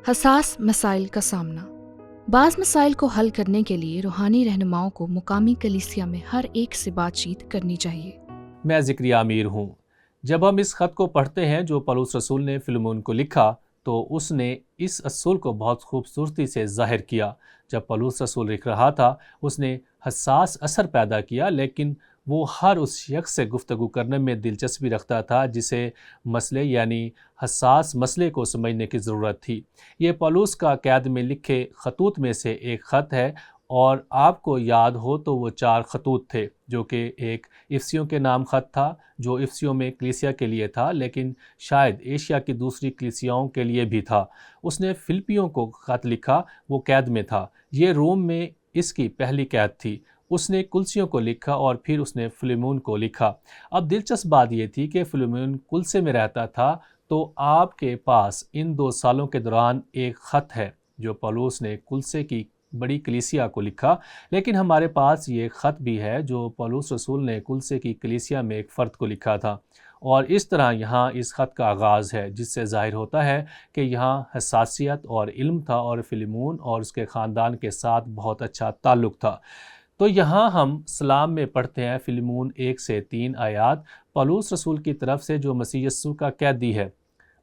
حساس مسائل کا سامنا۔ بعض مسائل کو حل کرنے کے لیے روحانی رہنماؤں کو مقامی کلیسیا میں ہر ایک سے بات چیت کرنی چاہیے۔ میں زکریا امیر ہوں۔ جب ہم اس خط کو پڑھتے ہیں جو پولس رسول نے فلمون کو لکھا تو اس نے اس اصول کو بہت خوبصورتی سے ظاہر کیا۔ جب پولس رسول لکھ رہا تھا اس نے حساس اثر پیدا کیا، لیکن وہ ہر اس شخص سے گفتگو کرنے میں دلچسپی رکھتا تھا جسے مسئلے یعنی حساس مسئلے کو سمجھنے کی ضرورت تھی۔ یہ پولس کا قید میں لکھے خطوط میں سے ایک خط ہے، اور آپ کو یاد ہو تو وہ 4 خطوط تھے، جو کہ ایک افسیوں کے نام خط تھا جو افسیوں میں کلیسیا کے لیے تھا، لیکن شاید ایشیا کی دوسری کلیسیاؤں کے لیے بھی تھا۔ اس نے فلپیوں کو خط لکھا، وہ قید میں تھا، یہ روم میں اس کی پہلی قید تھی۔ اس نے کلسیوں کو لکھا اور پھر اس نے فلیمون کو لکھا۔ اب دلچسپ بات یہ تھی کہ فلیمون کلسے میں رہتا تھا، تو آپ کے پاس ان 2 سالوں کے دوران ایک خط ہے جو پولس نے کلسے کی بڑی کلیسیا کو لکھا، لیکن ہمارے پاس یہ خط بھی ہے جو پولس رسول نے کلسے کی کلیسیا میں ایک فرد کو لکھا تھا، اور اس طرح یہاں اس خط کا آغاز ہے جس سے ظاہر ہوتا ہے کہ یہاں حساسیت اور علم تھا اور فلیمون اور اس کے خاندان کے ساتھ بہت اچھا تعلق تھا۔ تو یہاں ہم سلام میں پڑھتے ہیں فلیمون 1 سے 3 آیات پولس رسول کی طرف سے جو مسیح یسوع کا قیدی ہے۔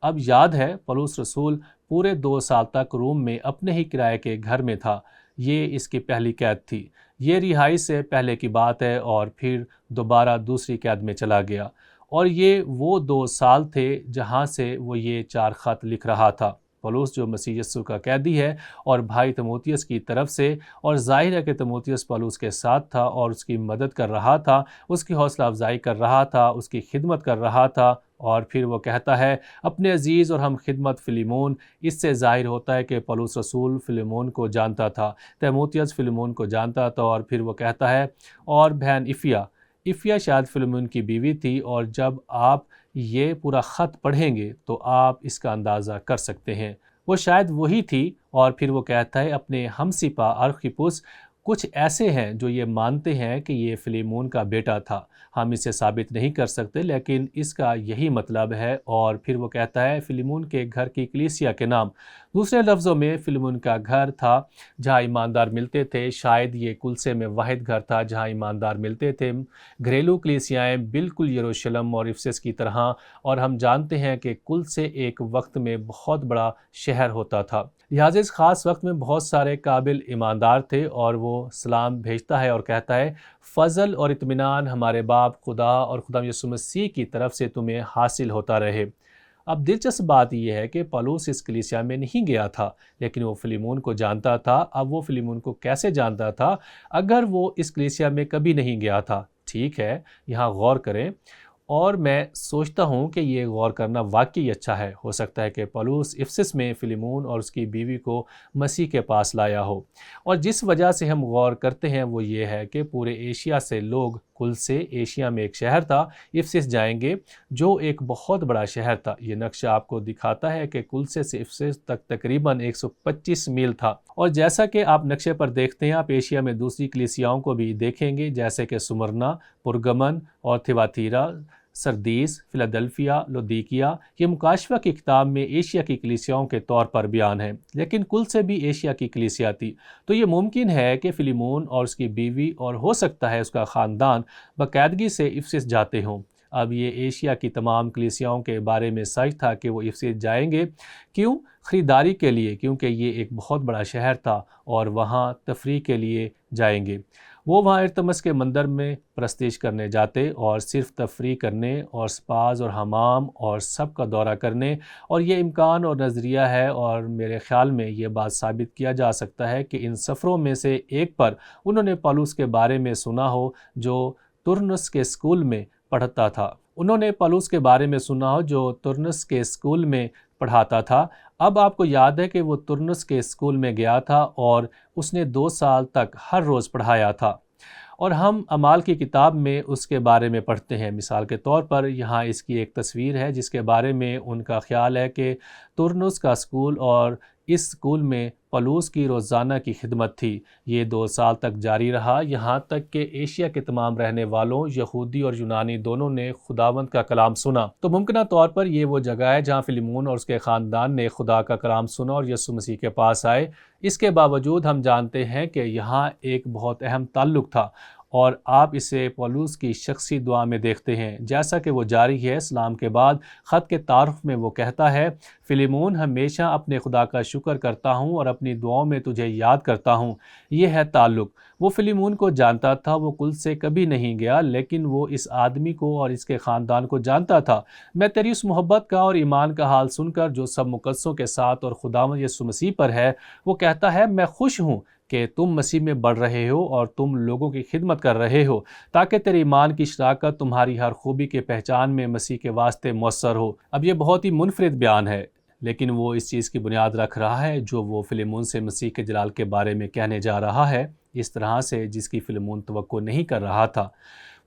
اب یاد ہے پولس رسول پورے 2 سال تک روم میں اپنے ہی کرائے کے گھر میں تھا، یہ اس کی پہلی قید تھی۔ یہ رہائی سے پہلے کی بات ہے، اور پھر دوبارہ دوسری قید میں چلا گیا، اور یہ وہ 2 سال تھے جہاں سے وہ یہ 4 خط لکھ رہا تھا۔ پولس جو مسیح یسوع کا قیدی ہے اور بھائی تیموتھیوس کی طرف سے، اور ظاہر ہے کہ تیموتھیوس پولس کے ساتھ تھا اور اس کی مدد کر رہا تھا، اس کی حوصلہ افزائی کر رہا تھا، اس کی خدمت کر رہا تھا، اور پھر وہ کہتا ہے اپنے عزیز اور ہم خدمت فلیمون۔ اس سے ظاہر ہوتا ہے کہ پولس رسول فلیمون کو جانتا تھا، تیموتھیوس فلیمون کو جانتا تھا، اور پھر وہ کہتا ہے اور بہن افیا شاید فلیمون کی بیوی تھی، اور جب آپ یہ پورا خط پڑھیں گے تو آپ اس کا اندازہ کر سکتے ہیں، وہ شاید وہی تھی۔ اور پھر وہ کہتا ہے اپنے ہمسپا ارخپس، کچھ ایسے ہیں جو یہ مانتے ہیں کہ یہ فلیمون کا بیٹا تھا، ہم اسے ثابت نہیں کر سکتے لیکن اس کا یہی مطلب ہے۔ اور پھر وہ کہتا ہے فلیمون کے گھر کی کلیسیا کے نام، دوسرے لفظوں میں فلیمون کا گھر تھا جہاں ایماندار ملتے تھے، شاید یہ کلسے میں واحد گھر تھا جہاں ایماندار ملتے تھے۔ گھریلو کلیسیائیں بالکل یروشلم اور افسس کی طرح، اور ہم جانتے ہیں کہ کلسے ایک وقت میں بہت بڑا شہر ہوتا تھا، لہٰذا اس خاص وقت میں بہت سارے قابل ایماندار تھے، اور وہ سلام بھیجتا ہے اور کہتا ہے فضل اور اطمینان ہمارے باپ خدا اور خدا یسوع مسیح کی طرف سے تمہیں حاصل ہوتا رہے۔ اب دلچسپ بات یہ ہے کہ پولس اس کلیسیا میں نہیں گیا تھا، لیکن وہ فلیمون کو جانتا تھا۔ اب وہ فلیمون کو کیسے جانتا تھا اگر وہ اس کلیسیا میں کبھی نہیں گیا تھا؟ ٹھیک ہے، یہاں غور کریں، اور میں سوچتا ہوں کہ یہ غور کرنا واقعی اچھا ہے۔ ہو سکتا ہے کہ پولس افسس میں فلیمون اور اس کی بیوی کو مسیح کے پاس لایا ہو، اور جس وجہ سے ہم غور کرتے ہیں وہ یہ ہے کہ پورے ایشیا سے لوگ کلسے، ایشیا میں ایک شہر تھا، افسس جائیں گے جو ایک بہت بڑا شہر تھا۔ یہ نقشہ آپ کو دکھاتا ہے کہ کلسے سے افسس تک تقریباً 125 میل تھا، اور جیسا کہ آپ نقشے پر دیکھتے ہیں آپ ایشیا میں دوسری کلیسیاؤں کو بھی دیکھیں گے جیسے کہ سمرنا، پرگمن اور تھیواتیرا، سردیس، فلادلفیا، لودیکیا۔ یہ مکاشفہ کی کتاب میں ایشیا کی کلیسیاؤں کے طور پر بیان ہے، لیکن کل سے بھی ایشیا کی کلیسیا تھی۔ تو یہ ممکن ہے کہ فلیمون اور اس کی بیوی اور ہو سکتا ہے اس کا خاندان باقاعدگی سے افسس جاتے ہوں۔ اب یہ ایشیا کی تمام کلیسیاؤں کے بارے میں سچ تھا کہ وہ افسس جائیں گے۔ کیوں؟ خریداری کے لیے، کیونکہ یہ ایک بہت بڑا شہر تھا، اور وہاں تفریح کے لیے جائیں گے۔ وہ وہاں ارتمس کے مندر میں پرستش کرنے جاتے، اور صرف تفریح کرنے اور سپاز اور حمام اور سب کا دورہ کرنے، اور یہ امکان اور نظریہ ہے، اور میرے خیال میں یہ بات ثابت کیا جا سکتا ہے کہ ان سفروں میں سے ایک پر انہوں نے پولس کے بارے میں سنا ہو جو ترنس کے اسکول میں پڑھتا تھا۔ انہوں نے پولس کے بارے میں سنا ہو جو ترنس کے اسکول میں پڑھاتا تھا۔ اب آپ کو یاد ہے کہ وہ ترنس کے اسکول میں گیا تھا اور اس نے 2 سال تک ہر روز پڑھایا تھا، اور ہم اعمال کی کتاب میں اس کے بارے میں پڑھتے ہیں۔ مثال کے طور پر یہاں اس کی ایک تصویر ہے جس کے بارے میں ان کا خیال ہے کہ ترنس کا اسکول اور اس اسکول میں پولوس کی روزانہ کی خدمت تھی۔ یہ 2 سال تک جاری رہا، یہاں تک کہ ایشیا کے تمام رہنے والوں، یہودی اور یونانی دونوں نے خداوند کا کلام سنا۔ تو ممکنہ طور پر یہ وہ جگہ ہے جہاں فلیمون اور اس کے خاندان نے خدا کا کلام سنا اور یسوع مسیح کے پاس آئے۔ اس کے باوجود ہم جانتے ہیں کہ یہاں ایک بہت اہم تعلق تھا، اور آپ اسے پولوس کی شخصی دعا میں دیکھتے ہیں، جیسا کہ وہ جاری ہے۔ سلام کے بعد خط کے تعارف میں وہ کہتا ہے، فلیمون، ہمیشہ اپنے خدا کا شکر کرتا ہوں اور اپنی دعاؤں میں تجھے یاد کرتا ہوں۔ یہ ہے تعلق۔ وہ فلیمون کو جانتا تھا، وہ کل سے کبھی نہیں گیا، لیکن وہ اس آدمی کو اور اس کے خاندان کو جانتا تھا۔ میں تیری اس محبت کا اور ایمان کا حال سن کر جو سب مقدسوں کے ساتھ اور خداوند یسوع مسیح پر ہے، وہ کہتا ہے، میں خوش ہوں کہ تم مسیح میں بڑھ رہے ہو اور تم لوگوں کی خدمت کر رہے ہو، تاکہ تیرے ایمان کی شراکت تمہاری ہر خوبی کے پہچان میں مسیح کے واسطے مؤثر ہو۔ اب یہ بہت ہی منفرد بیان ہے، لیکن وہ اس چیز کی بنیاد رکھ رہا ہے جو وہ فلیمون سے مسیح کے جلال کے بارے میں کہنے جا رہا ہے، اس طرح سے جس کی فلیمون توقع نہیں کر رہا تھا۔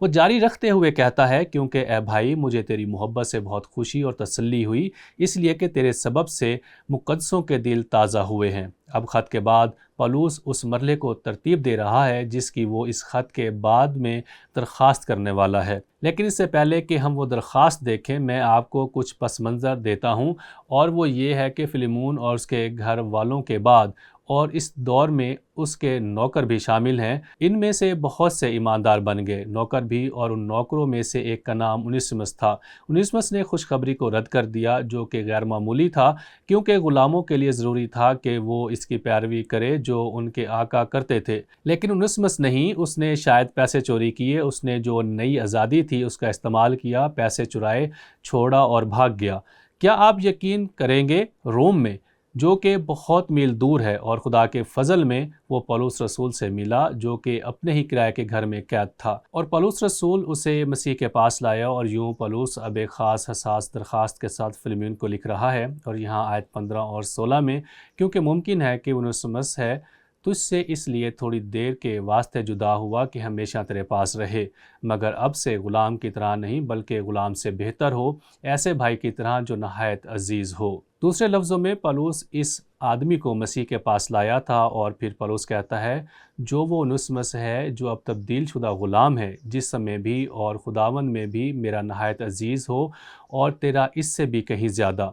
وہ جاری رکھتے ہوئے کہتا ہے، کیونکہ اے بھائی، مجھے تیری محبت سے بہت خوشی اور تسلی ہوئی، اس لیے کہ تیرے سبب سے مقدسوں کے دل تازہ ہوئے ہیں۔ اب خط کے بعد پولوس اس مرحلے کو ترتیب دے رہا ہے جس کی وہ اس خط کے بعد میں درخواست کرنے والا ہے۔ لیکن اس سے پہلے کہ ہم وہ درخواست دیکھیں، میں آپ کو کچھ پس منظر دیتا ہوں، اور وہ یہ ہے کہ فلیمون اور اس کے گھر والوں کے بعد اور اس دور میں اس کے نوکر بھی شامل ہیں، ان میں سے بہت سے ایماندار بن گئے، نوکر بھی، اور ان نوکروں میں سے ایک کا نام انیسمس تھا۔ انیسمس نے خوشخبری کو رد کر دیا، جو کہ غیر معمولی تھا، کیونکہ غلاموں کے لیے ضروری تھا کہ وہ اس کی پیروی کرے جو ان کے آقا کرتے تھے۔ لیکن انیسمس نہیں، اس نے شاید پیسے چوری کیے، اس نے جو نئی آزادی تھی اس کا استعمال کیا، پیسے چرائے، چھوڑا اور بھاگ گیا۔ کیا آپ یقین کریں گے، روم میں، جو کہ بہت میل دور ہے، اور خدا کے فضل میں وہ پولس رسول سے ملا، جو کہ اپنے ہی کرائے کے گھر میں قید تھا، اور پولس رسول اسے مسیح کے پاس لایا، اور یوں پولس اب ایک خاص حساس درخواست کے ساتھ فلیمون کو لکھ رہا ہے، اور یہاں آیت 15 اور 16 میں، کیونکہ ممکن ہے کہ انیسمس ہے تجھ سے اس لیے تھوڑی دیر کے واسطے جدا ہوا کہ ہمیشہ تیرے پاس رہے، مگر اب سے غلام کی طرح نہیں بلکہ غلام سے بہتر ہو، ایسے بھائی کی طرح جو نہایت عزیز ہو۔ دوسرے لفظوں میں پولس اس آدمی کو مسیح کے پاس لایا تھا، اور پھر پولس کہتا ہے، جو وہ انیسمس ہے جو اب تبدیل شدہ غلام ہے، جسم میں بھی اور خداوند میں بھی میرا نہایت عزیز ہو، اور تیرا اس سے بھی کہیں زیادہ۔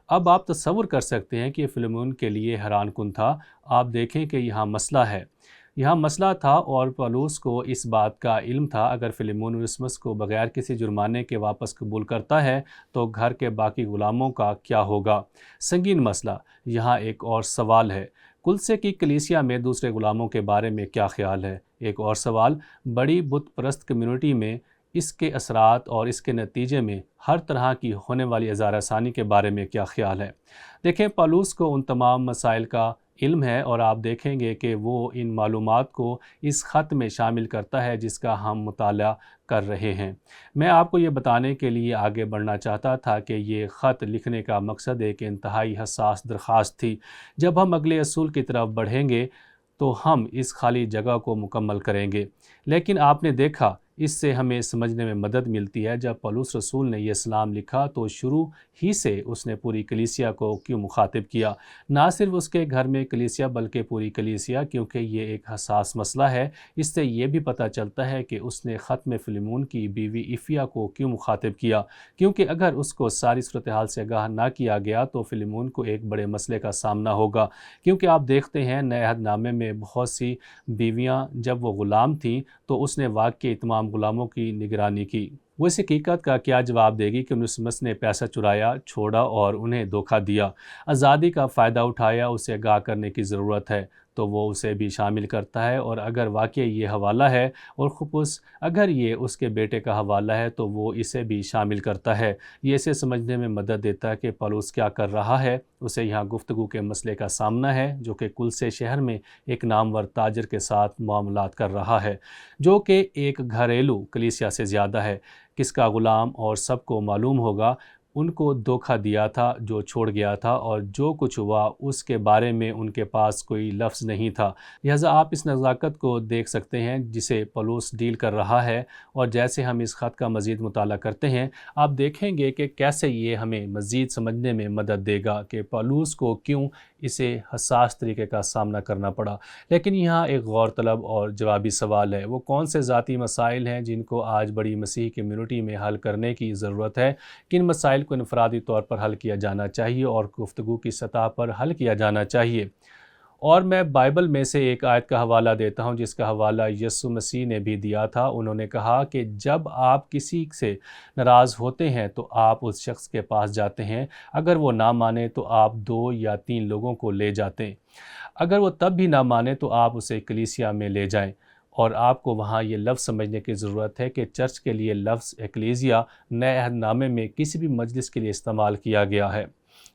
اب آپ تصور کر سکتے ہیں کہ فلیمون کے لیے حیران کن تھا۔ آپ دیکھیں کہ یہاں مسئلہ ہے، یہاں مسئلہ تھا، اور پولس کو اس بات کا علم تھا، اگر فلیمون انیسمس کو بغیر کسی جرمانے کے واپس قبول کرتا ہے تو گھر کے باقی غلاموں کا کیا ہوگا؟ سنگین مسئلہ۔ یہاں ایک اور سوال ہے، کلسے کی کلیسیا میں دوسرے غلاموں کے بارے میں کیا خیال ہے؟ ایک اور سوال، بڑی بت پرست کمیونٹی میں اس کے اثرات اور اس کے نتیجے میں ہر طرح کی ہونے والی اذار ثانی کے بارے میں کیا خیال ہے؟ دیکھیں، پولس کو ان تمام مسائل کا علم ہے، اور آپ دیکھیں گے کہ وہ ان معلومات کو اس خط میں شامل کرتا ہے جس کا ہم مطالعہ کر رہے ہیں۔ میں آپ کو یہ بتانے کے لیے آگے بڑھنا چاہتا تھا کہ یہ خط لکھنے کا مقصد ایک انتہائی حساس درخواست تھی۔ جب ہم اگلے اصول کی طرف بڑھیں گے تو ہم اس خالی جگہ کو مکمل کریں گے، لیکن آپ نے دیکھا، اس سے ہمیں سمجھنے میں مدد ملتی ہے۔ جب پولس رسول نے یہ اسلام لکھا تو شروع ہی سے اس نے پوری کلیسیا کو کیوں مخاطب کیا؟ نہ صرف اس کے گھر میں کلیسیا بلکہ پوری کلیسیا، کیونکہ یہ ایک حساس مسئلہ ہے۔ اس سے یہ بھی پتہ چلتا ہے کہ اس نے خط میں فلیمون کی بیوی ایفیا کو کیوں مخاطب کیا، کیونکہ اگر اس کو ساری صورتحال سے آگاہ نہ کیا گیا تو فلیمون کو ایک بڑے مسئلے کا سامنا ہوگا، کیونکہ آپ دیکھتے ہیں نئے عہد نامے میں بہت سی بیویاں جب وہ غلام تھیں تو اس نے واقعی تمام غلاموں کی نگرانی کی۔ وہ اس حقیقت کا کیا جواب دے گی کہ انیسمس نے پیسہ چرایا، چھوڑا اور انہیں دھوکہ دیا، آزادی کا فائدہ اٹھایا؟ اسے آگاہ کرنے کی ضرورت ہے تو وہ اسے بھی شامل کرتا ہے، اور اگر واقعی یہ حوالہ ہے، اور خصوص اگر یہ اس کے بیٹے کا حوالہ ہے تو وہ اسے بھی شامل کرتا ہے۔ یہ اسے سمجھنے میں مدد دیتا ہے کہ پولس کیا کر رہا ہے۔ اسے یہاں گفتگو کے مسئلے کا سامنا ہے، جو کہ کلسے شہر میں ایک نامور تاجر کے ساتھ معاملات کر رہا ہے، جو کہ ایک گھریلو کلیسیا سے زیادہ ہے، کس کا غلام، اور سب کو معلوم ہوگا ان کو دھوکہ دیا تھا، جو چھوڑ گیا تھا، اور جو کچھ ہوا اس کے بارے میں ان کے پاس کوئی لفظ نہیں تھا۔ لہٰذا آپ اس نزاکت کو دیکھ سکتے ہیں جسے پولس ڈیل کر رہا ہے، اور جیسے ہم اس خط کا مزید مطالعہ کرتے ہیں آپ دیکھیں گے کہ کیسے یہ ہمیں مزید سمجھنے میں مدد دے گا کہ پولس کو کیوں اسے حساس طریقے کا سامنا کرنا پڑا۔ لیکن یہاں ایک غور طلب اور جوابی سوال ہے، وہ کون سے ذاتی مسائل ہیں جن کو آج بڑی مسیحی کمیونٹی میں حل کرنے کی ضرورت ہے؟ کن مسائل کو انفرادی طور پر حل کیا جانا چاہیے اور گفتگو کی سطح پر حل کیا جانا چاہیے؟ اور میں بائبل میں سے ایک آیت کا حوالہ دیتا ہوں جس کا حوالہ یسوع مسیح نے بھی دیا تھا۔ انہوں نے کہا کہ جب آپ کسی سے ناراض ہوتے ہیں تو آپ اس شخص کے پاس جاتے ہیں، اگر وہ نہ مانے تو آپ 2 یا 3 لوگوں کو لے جاتے ہیں، اگر وہ تب بھی نہ مانے تو آپ اسے کلیسیا میں لے جائیں۔ اور آپ کو وہاں یہ لفظ سمجھنے کی ضرورت ہے کہ چرچ کے لیے لفظ ایکلیزیا نئے عہد نامے میں کسی بھی مجلس کے لیے استعمال کیا گیا ہے،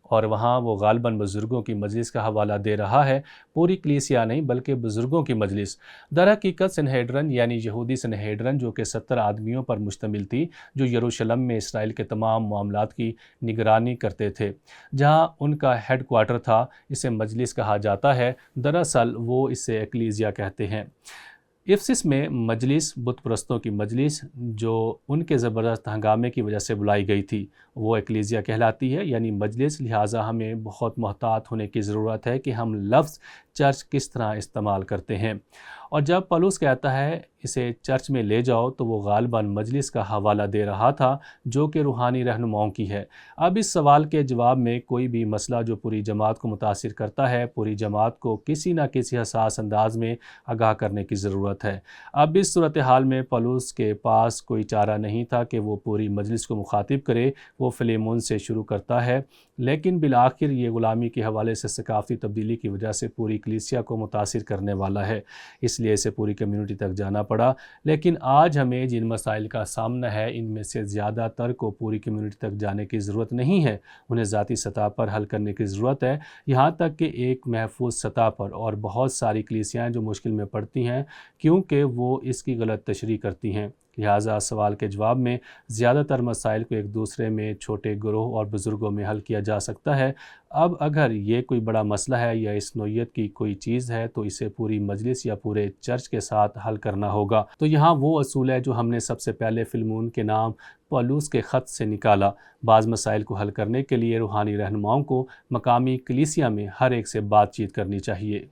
اور وہاں وہ غالباً بزرگوں کی مجلس کا حوالہ دے رہا ہے، پوری کلیسیا نہیں بلکہ بزرگوں کی مجلس۔ در حقیقت سنہیڈرن یعنی یہودی سنہیڈرن جو کہ 70 آدمیوں پر مشتمل تھی، جو یروشلم میں اسرائیل کے تمام معاملات کی نگرانی کرتے تھے، جہاں ان کا ہیڈ کوارٹر تھا، اسے مجلس کہا جاتا ہے۔ دراصل وہ اسے ایکلیزیا کہتے ہیں۔ افسس میں مجلس، بت پرستوں کی مجلس، جو ان کے زبردست ہنگامے کی وجہ سے بلائی گئی تھی، وہ ایکلیزیا کہلاتی ہے، یعنی مجلس۔ لہٰذا ہمیں بہت محتاط ہونے کی ضرورت ہے کہ ہم لفظ چرچ کس طرح استعمال کرتے ہیں، اور جب پولس کہتا ہے اسے چرچ میں لے جاؤ تو وہ غالباً مجلس کا حوالہ دے رہا تھا جو کہ روحانی رہنماؤں کی ہے۔ اب اس سوال کے جواب میں کوئی بھی مسئلہ جو پوری جماعت کو متاثر کرتا ہے، پوری جماعت کو کسی نہ کسی حساس انداز میں آگاہ کرنے کی ضرورت ہے۔ اب اس صورتحال میں پولس کے پاس کوئی چارہ نہیں تھا کہ وہ پوری مجلس کو مخاطب کرے۔ وہ فلیمون سے شروع کرتا ہے، لیکن بالآخر یہ غلامی کے حوالے سے ثقافتی تبدیلی کی وجہ سے پوری کلیسیا کو متاثر کرنے والا ہے، اس لیے اسے پوری کمیونٹی تک جانا پڑا۔ لیکن آج ہمیں جن مسائل کا سامنا ہے ان میں سے زیادہ تر کو پوری کمیونٹی تک جانے کی ضرورت نہیں ہے، انہیں ذاتی سطح پر حل کرنے کی ضرورت ہے، یہاں تک کہ ایک محفوظ سطح پر۔ اور بہت ساری کلیسیاں جو مشکل میں پڑتی ہیں کیونکہ وہ اس کی غلط تشریح کرتی ہیں۔ لہٰذا سوال کے جواب میں زیادہ تر مسائل کو ایک دوسرے میں چھوٹے گروہ اور بزرگوں میں حل کیا جا سکتا ہے۔ اب اگر یہ کوئی بڑا مسئلہ ہے یا اس نوعیت کی کوئی چیز ہے تو اسے پوری مجلس یا پورے چرچ کے ساتھ حل کرنا ہوگا۔ تو یہاں وہ اصول ہے جو ہم نے سب سے پہلے فلمون کے نام پولس کے خط سے نکالا۔ بعض مسائل کو حل کرنے کے لیے روحانی رہنماؤں کو مقامی کلیسیا میں ہر ایک سے بات چیت کرنی چاہیے۔